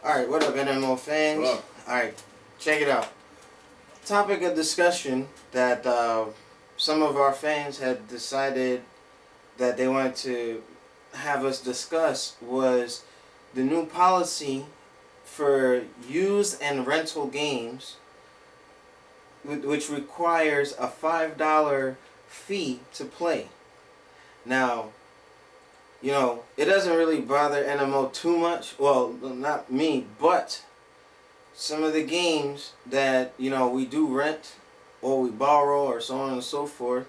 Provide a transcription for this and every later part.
Alright, what up, nMo fans? What up? Alright, check it out. Topic of discussion that some of our fans had decided that they wanted to have us discuss was the new policy for used and rental games, which requires a $5 fee to play. Now, you know, it doesn't really bother nMo too much. Well, not me, but some of the games that, you know, we do rent or we borrow or so on and so forth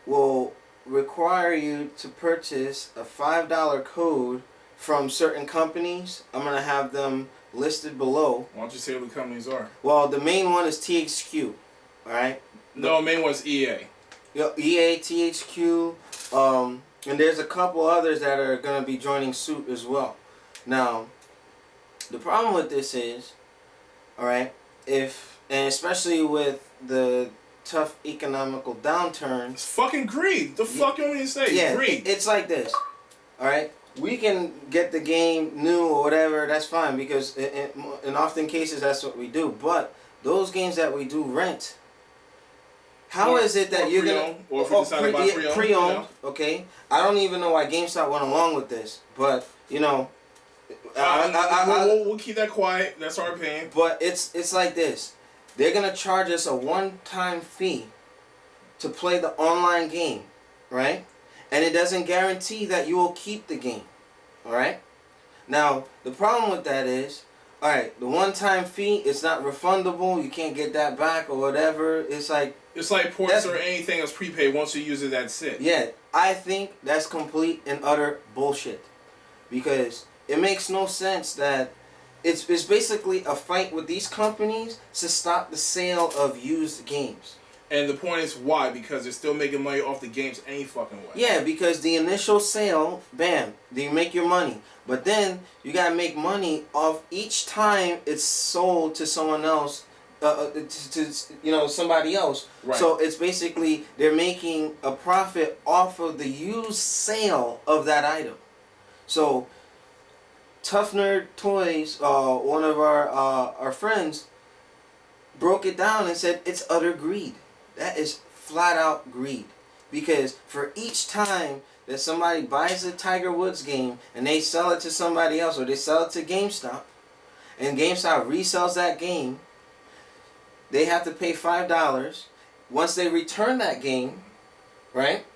will require you to purchase a $5 code from certain companies. I'm going to have them listed below. Why don't you say what the companies are? Well, the main one is THQ, alright? No, the main one's EA. EA, THQ, and there's a couple others that are going to be joining suit as well. Now, the problem with this is, alright, and especially with the tough economical downturn. It's fucking greed. The fuck you want me to say? Yeah, Greed. it's like this, alright? We can get the game new or whatever, that's fine, because in often cases that's what we do. But those games that we do rent, how is it that you're gonna pre-owned? Okay, I don't even know why GameStop went along with this, but you know, we'll keep that quiet. That's our opinion. But it's like this: they're gonna charge us a one-time fee to play the online game, right? And it doesn't guarantee that you will keep the game, all right? Now the problem with that is, all right, the one-time fee, it's not refundable. You can't get that back or whatever. It's like points or anything that's prepaid. Once you use it, that's it. Yeah, I think that's complete and utter bullshit, because it makes no sense that it's basically a fight with these companies to stop the sale of used games. And the point is why? Because they're still making money off the games any fucking way. Yeah, because the initial sale, bam, you make your money. But then you gotta make money off each time it's sold to someone else, to you know, somebody else. Right. So it's basically they're making a profit off of the used sale of that item. So Tough Nerd Toys, one of our friends, broke it down and said it's utter greed. That is flat out greed. Because for each time that somebody buys a Tiger Woods game and they sell it to somebody else, or they sell it to GameStop, and GameStop resells that game, they have to pay $5. Once they return that game, right,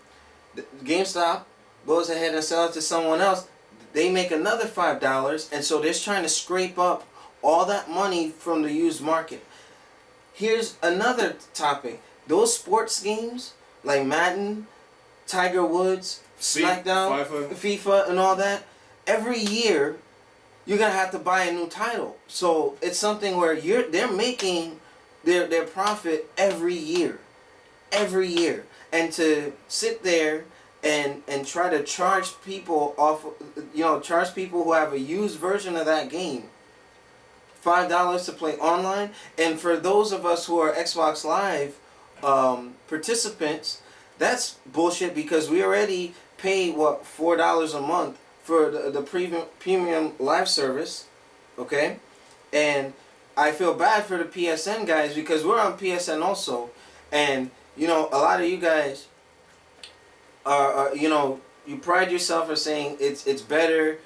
GameStop goes ahead and sells it to someone else. They make another $5, and so they're trying to scrape up all that money from the used market. Here's another topic. Those sports games like Madden, Tiger Woods, SmackDown, FIFA, and all that, every year you're gonna have to buy a new title. So it's something where they're making their profit every year, and to sit there and try to charge people off, you know, charge people who have a used version of that game $5 to play online. And for those of us who are Xbox Live participants, that's bullshit, because we already pay what, $4 a month for the premium live service, okay? And I feel bad for the PSN guys, because we're on PSN also, and you know, a lot of you guys are you know, you pride yourself in saying it's better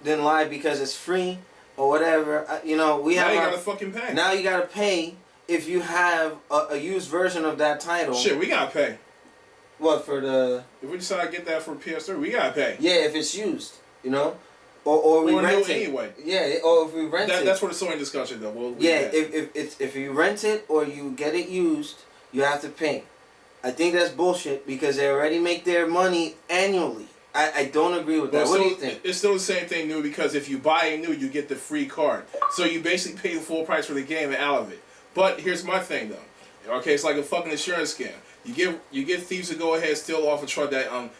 than live because it's free or whatever. You know, we have. Now you gotta fucking pay. Now you gotta pay if you have a used version of that title. Shit, we gotta pay. What, for the? If we decide to get that for PS3, we gotta pay. Yeah, if it's used, you know, or we rent it anyway. Yeah, or if we rent it. That's for the Sony discussion, though. Yeah, if you rent it or you get it used, you have to pay. I think that's bullshit, because they already make their money annually. I don't agree with that. What do you think? It's still the same thing new, because if you buy a new, you get the free card. So you basically pay the full price for the game and out of it. But here's my thing, though. Okay, it's like a fucking insurance scam. You get thieves to go ahead and steal off a truck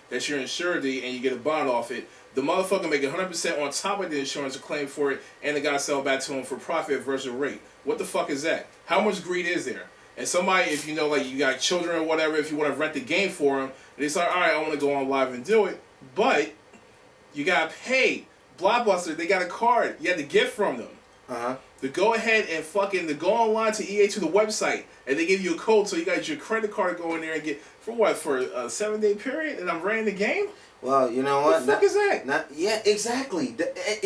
that's your insured, and you get a bond off it. The motherfucker make 100% on top of the insurance to claim for it, and the guy sell it back to him for profit versus rate. What the fuck is that? How much greed is there? And somebody, if you know, like you got children or whatever, if you want to rent the game for them, they say, all right, I want to go on live and do it, but you got to pay Blockbuster, they got a card you had to get from them. To go ahead and to go online to EA to the website, and they give you a code so you got your credit card go in there and get for a 7-day period, and I'm renting the game. Well, you know what? The fuck is that? Yeah, exactly.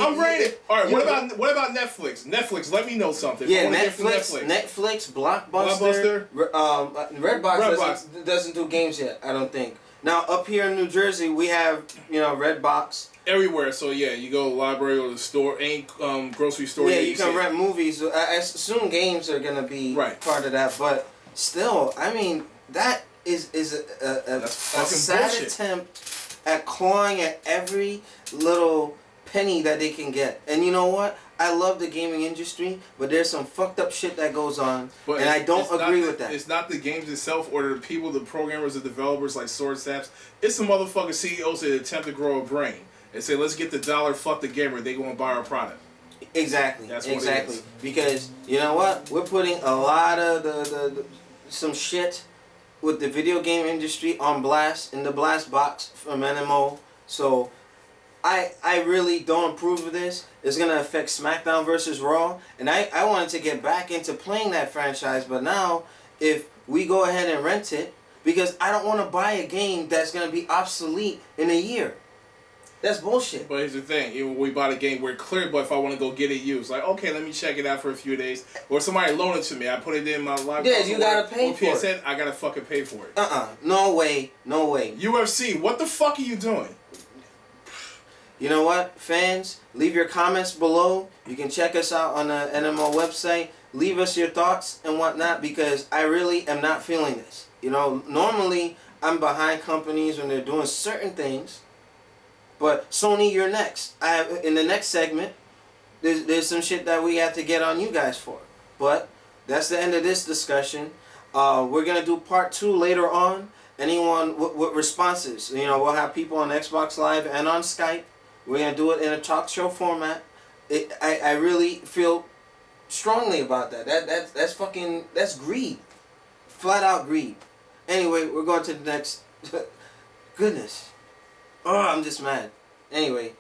I'm renting. All right, what about Netflix? Netflix, let me know something. Yeah, Netflix, Blockbuster, Redbox doesn't do games yet. I don't think. Now up here in New Jersey, we have Redbox. Everywhere, so yeah, you go to the library or the store, any grocery store. Yeah, you can rent movies. I assume games are gonna be part of that, but still, I mean, that is a sad bullshit. attempt at clawing at every little penny that they can get. And you know what? I love the gaming industry, but there's some fucked up shit that goes on, and I don't agree with that. It's not the games itself or the people, the programmers, the developers like Sword Saps. It's the motherfucking CEOs that attempt to grow a brain and say, let's get the dollar, fuck the gamer, they go and buy our product. Exactly. That's what exactly. it is. Because you know what? We're putting a lot of some shit with the video game industry on blast in the blast box from nMo. So I really don't approve of this. It's gonna affect SmackDown versus Raw, and I wanted to get back into playing that franchise, but now if we go ahead and rent it, because I don't want to buy a game that's gonna be obsolete in a year. That's bullshit. But here's the thing: even when we bought a game, we're clear. But if I want to go get it used, like okay, let me check it out for a few days, or somebody loan it to me, I put it in my library. Yeah, you gotta pay for PSN, it. I gotta fucking pay for it. No way, no way. UFC, what the fuck are you doing? You know what, fans? Leave your comments below. You can check us out on the nMo website. Leave us your thoughts and whatnot, because I really am not feeling this. You know, normally I'm behind companies when they're doing certain things. But Sony, you're next. In the next segment, there's some shit that we have to get on you guys for. But that's the end of this discussion. We're gonna do part 2 later on. Anyone with responses, we'll have people on Xbox Live and on Skype. We're gonna do it in a talk show format. I really feel strongly about that. That's greed, flat out greed. Anyway, we're going to the next. Goodness. Oh, I'm just mad. Anyway,